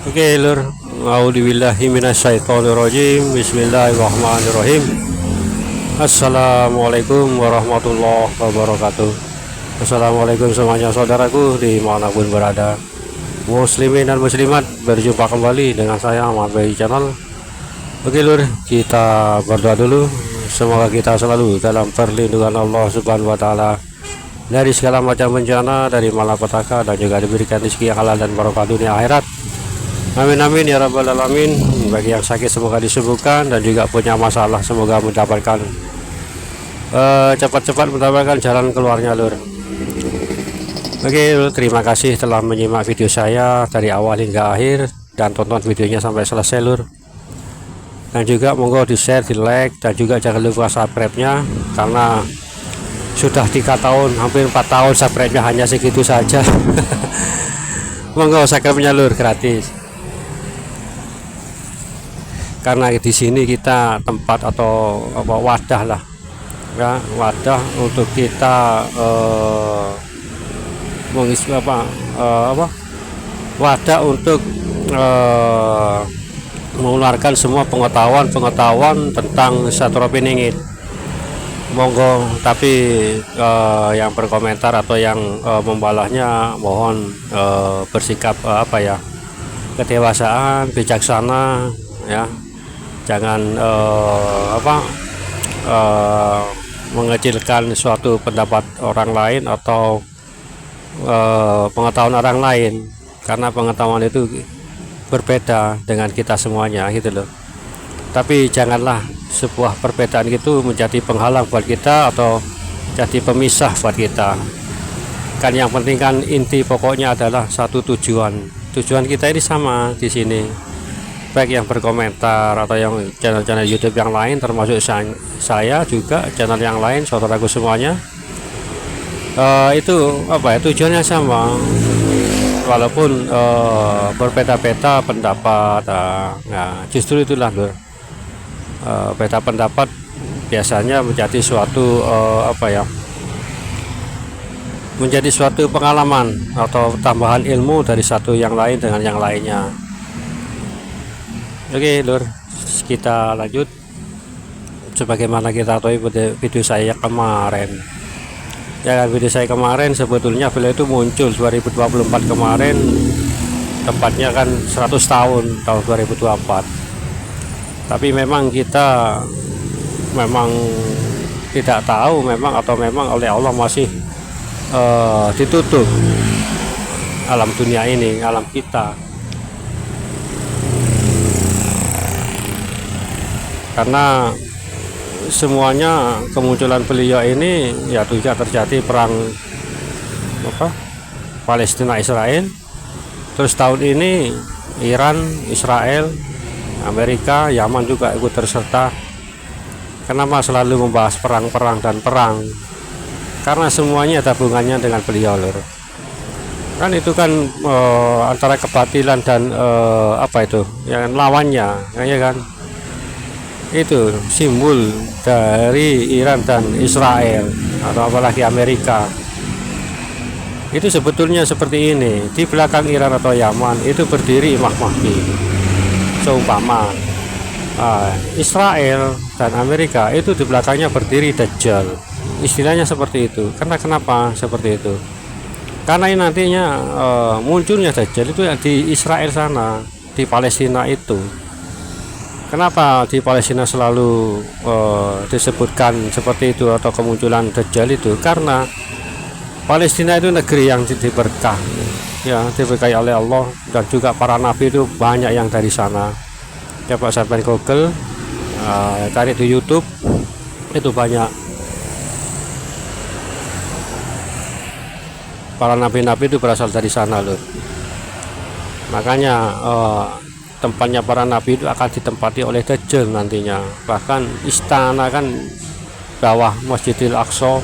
Oke lur, a'udzubillahi minasyaitonirrajim. Bismillahirrahmanirrahim. Assalamualaikum warahmatullahi wabarakatuh. Assalamualaikum semuanya saudaraku dimanapun berada, muslimin dan muslimat. Berjumpa kembali dengan saya Ahmad Bayi Channel. Oke lur, kita berdoa dulu. Semoga kita selalu dalam perlindungan Allah Subhanahu wa Ta'ala dari segala macam bencana, dari malapetaka, dan juga diberikan rezeki yang halal dan barokah dunia akhirat. Amin amin ya rabbal alamin. Bagi yang sakit semoga disembuhkan, dan juga punya masalah semoga mendapatkan cepat-cepat mendapatkan jalan keluarnya lur. Oke lur, terima kasih telah menyimak video saya dari awal hingga akhir, dan tonton videonya sampai selesai lur. Dan juga monggo di share, di like, dan juga jangan lupa subscribe-nya, karena sudah 3 tahun, hampir 4 tahun subscribe-nya hanya segitu saja. Monggo subscribe-nya lur, gratis. Karena di sini kita tempat atau wadah lah ya, wadah untuk kita mengisi wadah untuk mengeluarkan semua pengetahuan tentang Satrio Piningit. Monggo, tapi yang berkomentar atau yang membalahnya mohon bersikap kedewasaan, bijaksana ya. Jangan mengecilkan suatu pendapat orang lain atau pengetahuan orang lain, karena pengetahuan itu berbeda dengan kita semuanya gitu loh. Tapi janganlah sebuah perbedaan itu menjadi penghalang buat kita atau jadi pemisah buat kita. Kan yang penting kan inti pokoknya adalah satu tujuan kita ini sama di sini. Baik yang berkomentar atau yang channel-channel YouTube yang lain, termasuk saya juga channel yang lain, saudaraku semuanya, itu tujuannya sama, walaupun berbeda-beda pendapat. Nah justru itulah lur, beda pendapat biasanya menjadi suatu menjadi suatu pengalaman atau tambahan ilmu dari satu yang lain dengan yang lainnya. Oke lur, kita lanjut sebagaimana kita tahu video saya kemarin ya kan. Video saya kemarin sebetulnya beliau itu muncul 2024 kemarin, tepatnya kan 100 tahun 2024. Tapi memang kita tidak tahu memang oleh Allah masih ditutup alam dunia ini, alam kita, karena semuanya kemunculan beliau ini ya juga terjadi perang Palestina Israel, terus tahun ini Iran, Israel, Amerika, Yaman juga ikut terserta. Kenapa selalu membahas perang dan perang? Karena semuanya ada hubungannya dengan beliau lur. Kan itu kan antara kebatilan dan yang lawannya ya kan. Itu simbol dari Iran dan Israel atau apalagi Amerika. Itu sebetulnya seperti ini. Di belakang Iran atau Yaman itu berdiri Imam Mahdi. Seumpama Israel dan Amerika itu di belakangnya berdiri Dajjal. Istilahnya seperti itu. Karena kenapa seperti itu? Karena ini nantinya munculnya Dajjal itu di Israel sana, di Palestina itu. Kenapa di Palestina selalu disebutkan seperti itu atau kemunculan Dajjal itu? Karena Palestina itu negeri yang diberkah ya, diberkahi oleh Allah, dan juga para nabi itu banyak yang dari sana. Coba sampai Google, cari di YouTube, itu banyak para nabi-nabi itu berasal dari sana loh. Makanya tempatnya para nabi itu akan ditempati oleh Dajjal nantinya. Bahkan istana kan bawah Masjidil Aqsa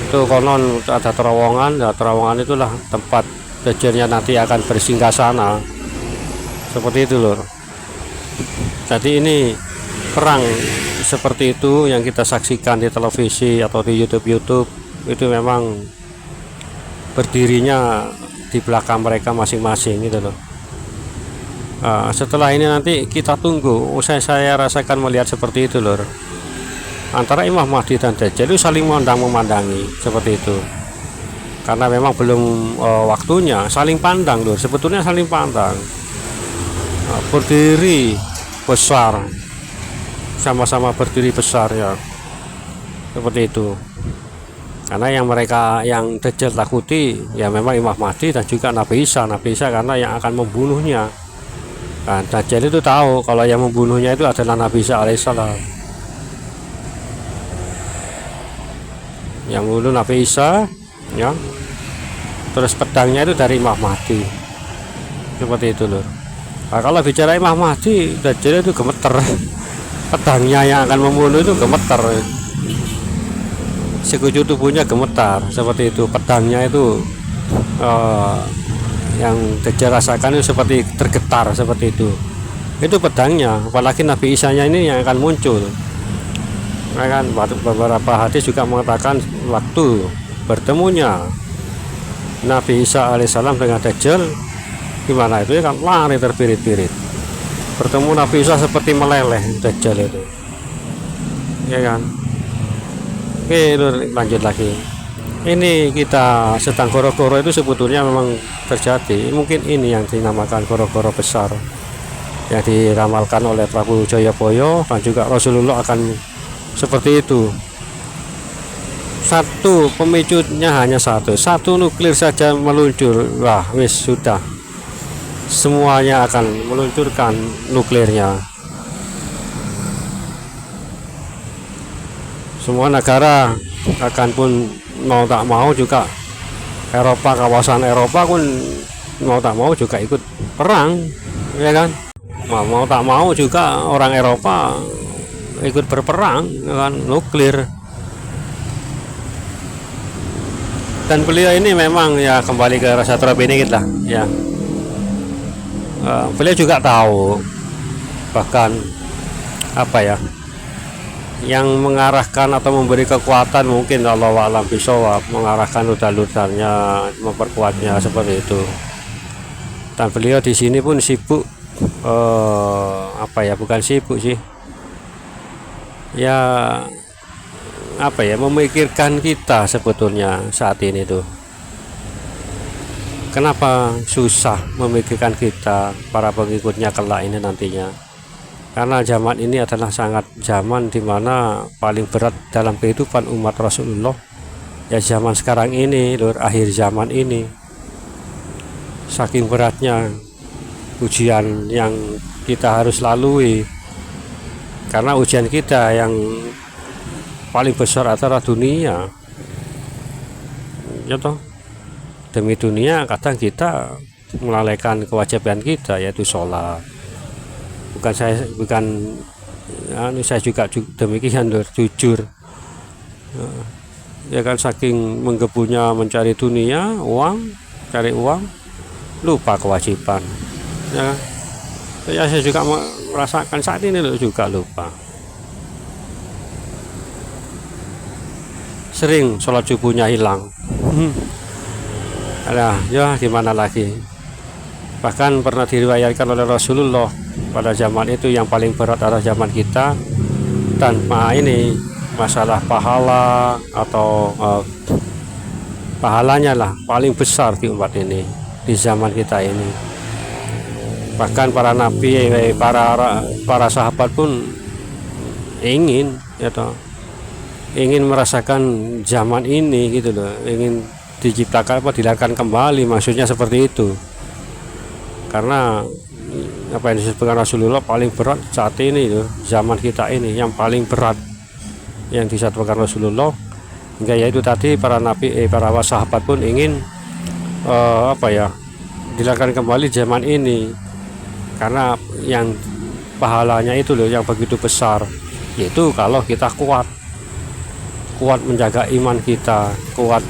itu konon ada terowongan. Nah, terowongan itulah tempat Dajjalnya nanti akan bersinggah sana. Seperti itu lur. Jadi ini perang seperti itu yang kita saksikan di televisi atau di YouTube itu memang berdirinya di belakang mereka masing-masing gitu loh. Setelah ini nanti kita tunggu. Saya rasakan melihat seperti itu lor, antara Imam Mahdi dan Dajjal itu saling memandangi seperti itu, karena memang belum waktunya saling pandang lor. Sebetulnya saling pandang, berdiri besar, sama-sama berdiri besar ya, seperti itu. Karena yang Dajjal takuti ya memang Imam Mahdi dan juga Nabi Isa karena yang akan membunuhnya. Nah, Dajjal itu tahu kalau yang membunuhnya itu adalah Nabi Isa alaihissalam, yang membunuh Nabi Isa ya. Terus pedangnya itu dari Imam Mahdi, seperti itu loh. Nah, kalau bicara Imam Mahdi, Dajjal itu gemeter. Pedangnya yang akan membunuh itu gemeter, sekujur tubuhnya gemetar seperti itu. Pedangnya itu yang Dajjal rasakan itu seperti tergetar seperti itu pedangnya. Apalagi Nabi Isa-nya ini yang akan muncul, kan beberapa hadis juga mengatakan waktu bertemunya Nabi Isa alaihissalam dengan Dajjal gimana itu ya, kan lari terbirit-birit. Bertemu Nabi Isa seperti meleleh Dajjal itu, ya kan. Oke, lanjut lagi. Ini kita sedang goro-goro itu sebetulnya memang terjadi. Mungkin ini yang dinamakan goro-goro besar yang diramalkan oleh Prabu Jayabaya, dan juga Rasulullah akan seperti itu. Satu pemicunya hanya satu nuklir saja meluncur, wah wis sudah semuanya akan meluncurkan nuklirnya. Semua negara akan pun mau tak mau juga, Eropa, kawasan Eropa pun mau tak mau juga ikut perang, ya kan. Mau tak mau juga orang Eropa ikut berperang, ya kan, nuklir. Dan beliau ini memang ya kembali ke rasa ini kita ya. Beliau juga tahu, bahkan apa ya, yang mengarahkan atau memberi kekuatan mungkin Allah alam bisawab, mengarahkan rudal-rudalnya, memperkuatnya seperti itu. Dan beliau di sini pun sibuk apa ya, bukan sibuk sih ya, apa ya, memikirkan kita sebetulnya saat ini tuh. Kenapa susah memikirkan kita para pengikutnya kelak ini nantinya? Karena zaman ini adalah sangat zaman dimana paling berat dalam kehidupan umat Rasulullah ya, zaman sekarang ini lur, akhir zaman ini. Saking beratnya ujian yang kita harus lalui, karena ujian kita yang paling besar adalah dunia ya toh. Demi dunia kadang kita melalaikan kewajiban kita, yaitu sholat. Saya juga demikian jujur ya kan, saking menggebunya mencari dunia, cari uang, lupa kewajiban ya kan. Ya, saya juga merasakan saat ini juga lupa. Sering sholat subuhnya hilang. Ya gimana lagi. Bahkan pernah diriwayatkan oleh Rasulullah pada zaman itu yang paling berat adalah zaman kita. Dan ini masalah pahala atau pahalanya lah paling besar di umat ini di zaman kita ini. Bahkan para nabi, para sahabat pun ingin ya toh, ingin merasakan zaman ini gitu loh, ingin diciptakan dilahirkan kembali, maksudnya seperti itu. Karena apa yang disebutkan Rasulullah paling berat saat ini tuh, zaman kita ini yang paling berat yang disebutkan Rasulullah, hingga yaitu tadi para nabi, para sahabat pun ingin dilahirkan kembali zaman ini, karena yang pahalanya itu loh yang begitu besar, yaitu kalau kita kuat menjaga iman kita, kuat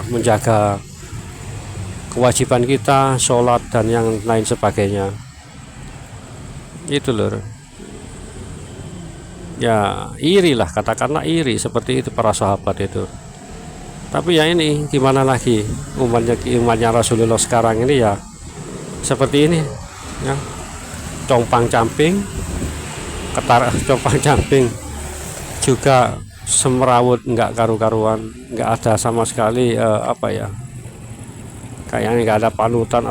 menjaga kewajiban kita, sholat dan yang lain sebagainya. Itu loh ya, iri lah, katakanlah iri seperti itu para sahabat itu. Tapi ya ini gimana lagi, umatnya Rasulullah sekarang ini ya seperti ini ya, compang camping ketar compang camping juga semrawut, nggak karu-karuan, nggak ada sama sekali apa ya, kayaknya nggak ada panutan